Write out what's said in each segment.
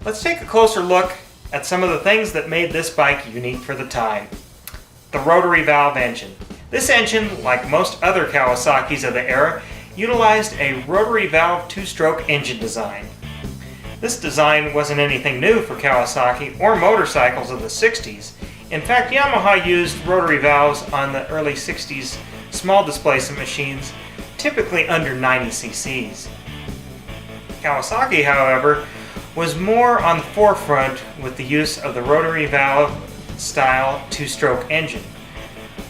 Let's take a closer look at some of the things that made this bike unique for the time. The rotary valve engine. This engine, like most other Kawasaki's of the era, utilized a rotary valve two-stroke engine design. This design wasn't anything new for Kawasaki or motorcycles of the 60s. In fact, Yamaha used rotary valves on the early 60s small displacement machines, typically under 90 cc's. Kawasaki, however, was more on the forefront with the use of the rotary valve style two-stroke engine,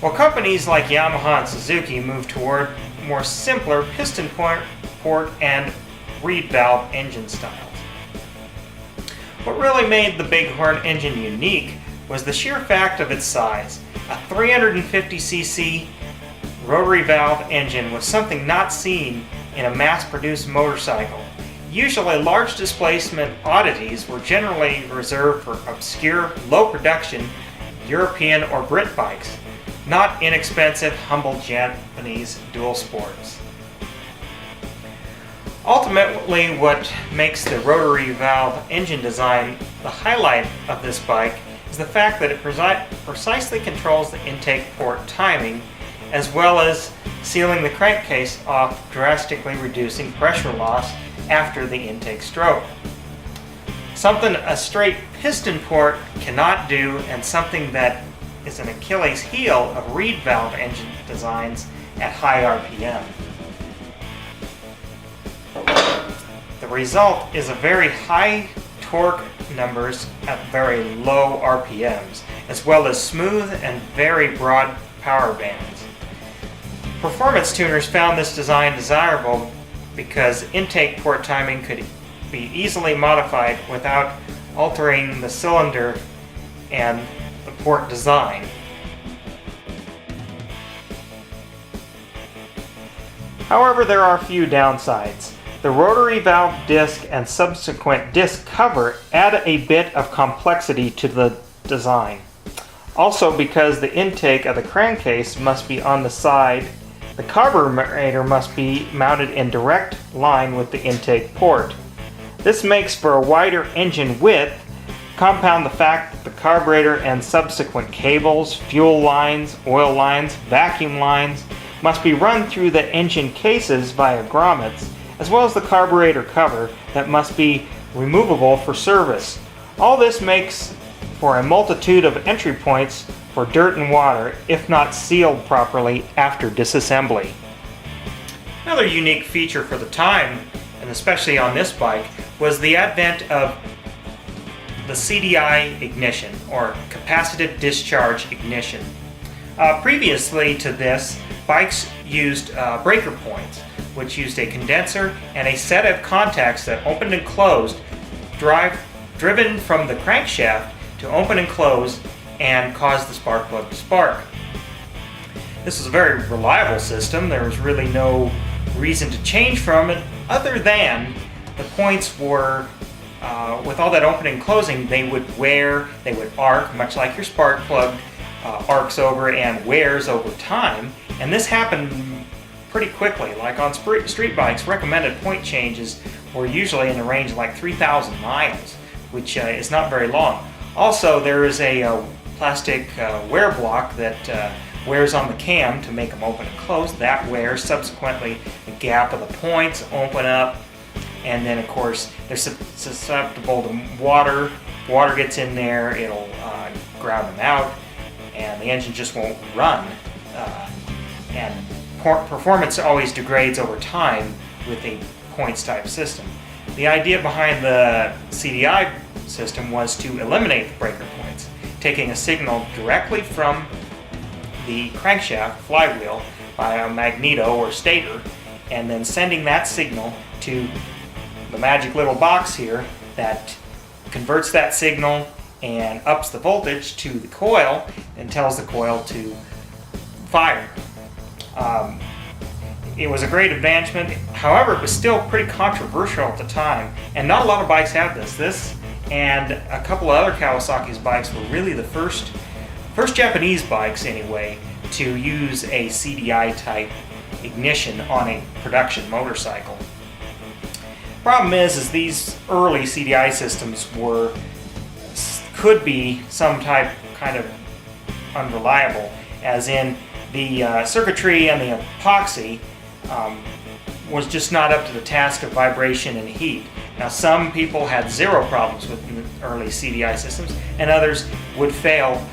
while companies like Yamaha and Suzuki moved toward more simpler piston port and reed valve engine styles. What really made the Big Horn engine unique was the sheer fact of its size. A 350cc rotary valve engine was something not seen in a mass-produced motorcycle. Usually, large displacement oddities were generally reserved for obscure, low-production European or Brit bikes, not inexpensive, humble Japanese dual sports. Ultimately, what makes the rotary valve engine design the highlight of this bike is the fact that it precisely controls the intake port timing, as well as sealing the crankcase off, drastically reducing pressure loss after the intake stroke. Something a straight piston port cannot do, and something that is an Achilles heel of reed valve engine designs at high RPM. The result is a very high torque numbers at very low RPMs, as well as smooth and very broad power bands. Performance tuners found this design desirable because intake port timing could be easily modified without altering the cylinder and the port design. However, there are a few downsides. The rotary valve disc and subsequent disc cover add a bit of complexity to the design. Also, because the intake of the crankcase must be on the side, the carburetor must be mounted in direct line with the intake port. This makes for a wider engine width. Compound the fact that the carburetor and subsequent cables, fuel lines, oil lines, vacuum lines must be run through the engine cases via grommets, as well as the carburetor cover that must be removable for service. All this makes for a multitude of entry points for dirt and water if not sealed properly after disassembly. Another unique feature for the time, and especially on this bike, was the advent of the CDI ignition, or capacitive discharge ignition. Previously to this, bikes used breaker points, which used a condenser and a set of contacts that opened and closed, driven from the crankshaft to open and close and cause the spark plug to spark. This was a very reliable system. There was really no reason to change from it other than the points were, with all that opening and closing, they would wear, they would arc, much like your spark plug arcs over and wears over time. And this happened pretty quickly. Like on street bikes, recommended point changes were usually in the range of like 3,000 miles, which is not very long. Also, there is a plastic wear block that wears on the cam to make them open and close. That wears. Subsequently, the gap of the points open up, and then of course they're susceptible to water. Water gets in there, it'll ground them out, and the engine just won't run. And performance always degrades over time with a points type system. The idea behind the CDI system was to eliminate the breaker points, taking a signal directly from the crankshaft flywheel by a magneto or stator, and then sending that signal to the magic little box here that converts that signal and ups the voltage to the coil and tells the coil to fire. It was a great advancement. However, it was still pretty controversial at the time, and not a lot of bikes have this. This and a couple of other Kawasaki's bikes were really the first Japanese bikes anyway to use a CDI type ignition on a production motorcycle. Problem is these early CDI systems could be kind of unreliable, as in the circuitry and the epoxy was just not up to the task of vibration and heat. Now, some people had zero problems with the early CDI systems, and others would fail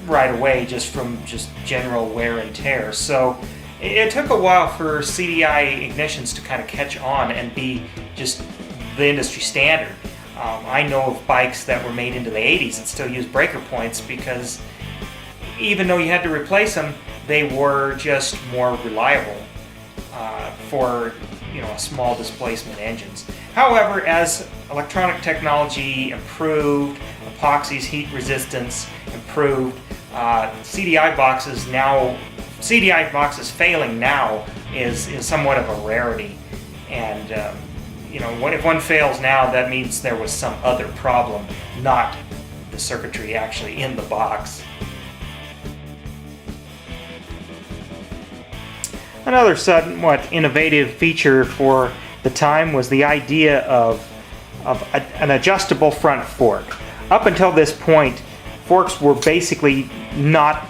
right away just from general wear and tear. So it took a while for CDI ignitions to kind of catch on and be just the industry standard. I know of bikes that were made into the 80s that still use breaker points because even though you had to replace them, they were just more reliable for small displacement engines. However, as electronic technology improved, epoxy's heat resistance improved, CDI boxes failing now is somewhat of a rarity. And if one fails now, that means there was some other problem, not the circuitry actually in the box. Another somewhat innovative feature for the time was the idea of an adjustable front fork. Up until this point, forks were basically not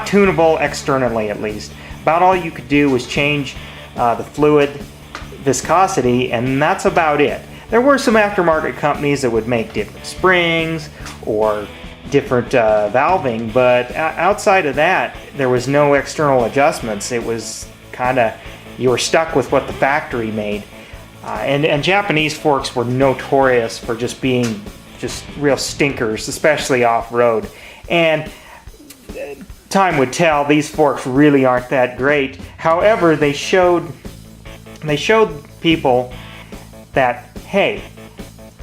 tunable externally, at least. About all you could do was change the fluid viscosity, and that's about it. There were some aftermarket companies that would make different springs or different valving, but outside of that, there was no external adjustments. It was you were stuck with what the factory made. And Japanese forks were notorious for just being real stinkers, especially off-road. And time would tell, these forks really aren't that great. However, they showed people that, hey,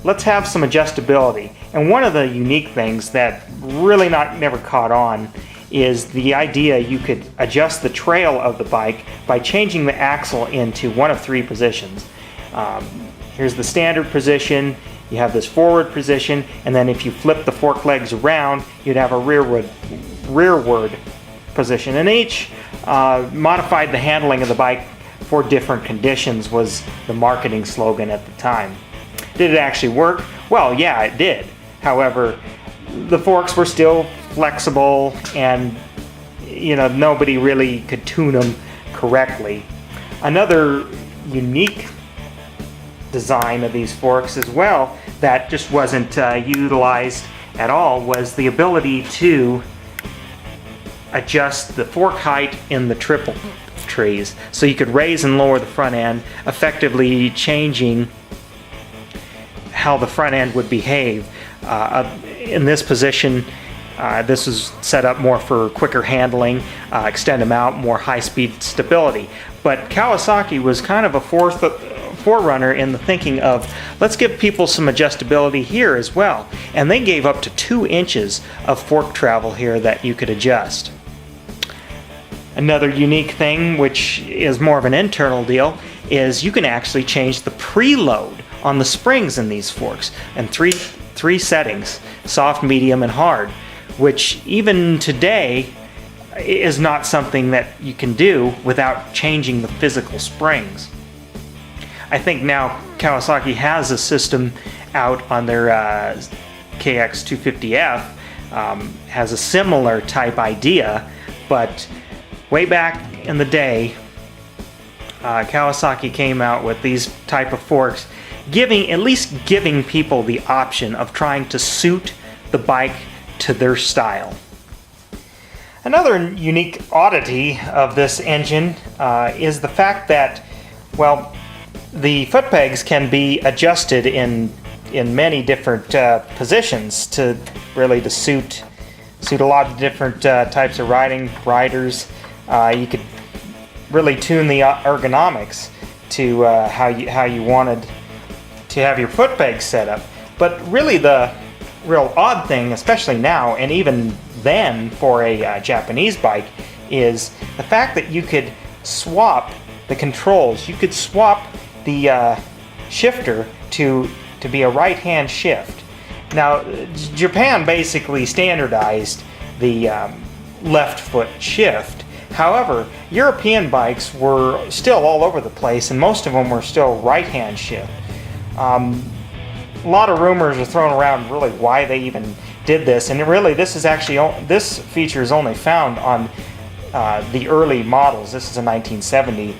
let's have some adjustability. And one of the unique things that really never caught on is the idea you could adjust the trail of the bike by changing the axle into one of three positions. Here's the standard position, you have this forward position, and then if you flip the fork legs around, you'd have a rearward position. And each modified the handling of the bike for different conditions was the marketing slogan at the time. Did it actually work? Well, yeah, it did. However, the forks were still flexible, and nobody really could tune them correctly. Another unique design of these forks as well that just wasn't utilized at all was the ability to adjust the fork height in the triple trees, so you could raise and lower the front end, effectively changing how the front end would behave. In this position, this was set up more for quicker handling, extend them out, more high-speed stability. But Kawasaki was kind of a forerunner in the thinking of, let's give people some adjustability here as well. And they gave up to 2 inches of fork travel here that you could adjust. Another unique thing, which is more of an internal deal, is you can actually change the preload on the springs in these forks in three settings: soft, medium, and hard, which even today is not something that you can do without changing the physical springs. I think now Kawasaki has a system out on their KX250F, has a similar type idea, but way back in the day, Kawasaki came out with these type of forks, at least giving people the option of trying to suit the bike to their style. Another unique oddity of this engine is the fact that, well, the foot pegs can be adjusted in many different positions to suit a lot of different types of riders. You could really tune the ergonomics to how you wanted to have your foot pegs set up. But really the real odd thing, especially now and even then for a Japanese bike, is the fact that you could swap the controls. You could swap the shifter to be a right-hand shift. Now, Japan basically standardized the left foot shift. However, European bikes were still all over the place, and most of them were still right-hand shift. A lot of rumors are thrown around really why they even did this, and really this feature is only found on the early models. This is a 1970.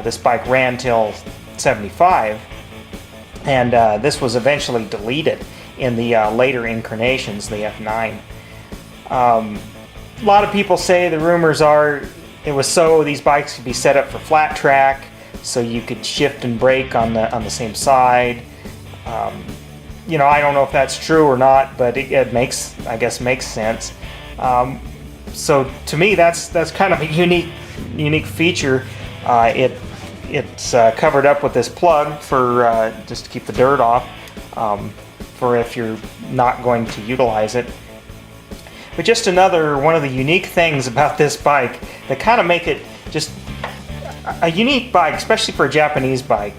This bike ran till 75, and this was eventually deleted in the later incarnations, the F9. A lot of people say the rumors are it was so these bikes could be set up for flat track, so you could shift and brake on the same side. You know, I don't know if that's true or not, but it makes, I guess, makes sense. So to me, that's kind of a unique feature. It's covered up with this plug for just to keep the dirt off, for if you're not going to utilize it. But just another one of the unique things about this bike that kind of make it just a unique bike, especially for a Japanese bike.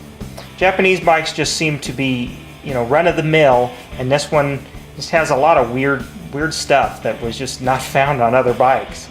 Japanese bikes just seem to be, you know, run-of-the-mill, and this one just has a lot of weird stuff that was just not found on other bikes.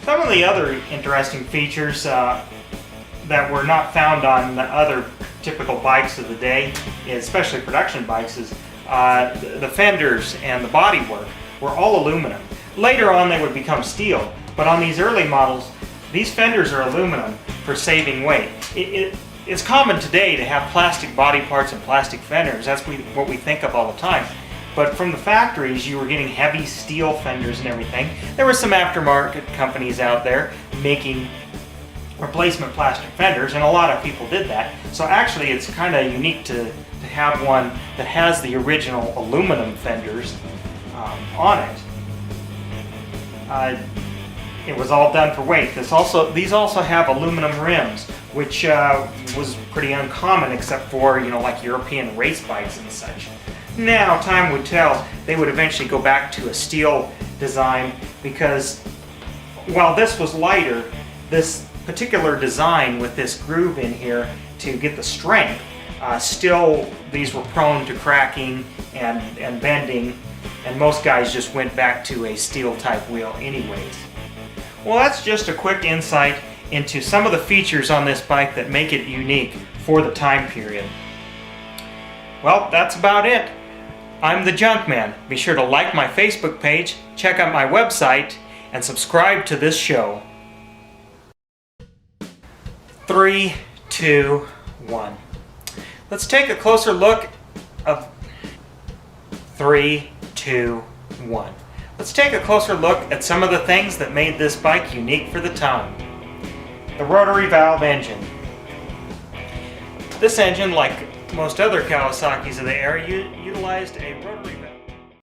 Some of the other interesting features that were not found on the other typical bikes of the day, especially production bikes, is the fenders and the bodywork were all aluminum. Later on they would become steel, but on these early models, these fenders are aluminum for saving weight. It's common today to have plastic body parts and plastic fenders. That's what we think of all the time. But from the factories, you were getting heavy steel fenders and everything. There were some aftermarket companies out there making replacement plastic fenders, and a lot of people did that. So actually it's kind of unique to have one that has the original aluminum fenders on it. It was all done for weight. These also have aluminum rims, which was pretty uncommon except for, you know, like European race bikes and such. Now, time would tell, they would eventually go back to a steel design, because while this was lighter, this particular design with this groove in here to get the strength, still these were prone to cracking and bending, and most guys just went back to a steel type wheel anyways. Well, that's just a quick insight into some of the features on this bike that make it unique for the time period. Well, that's about it. I'm the Junkman. Be sure to like my Facebook page, check out my website, and subscribe to this show. 3, 2, 1. Let's take a closer look of 3, 2, 1. Let's take a closer look at some of the things that made this bike unique for the time. The rotary valve engine. This engine, like most other Kawasaki's of the era, utilized a rotary valve.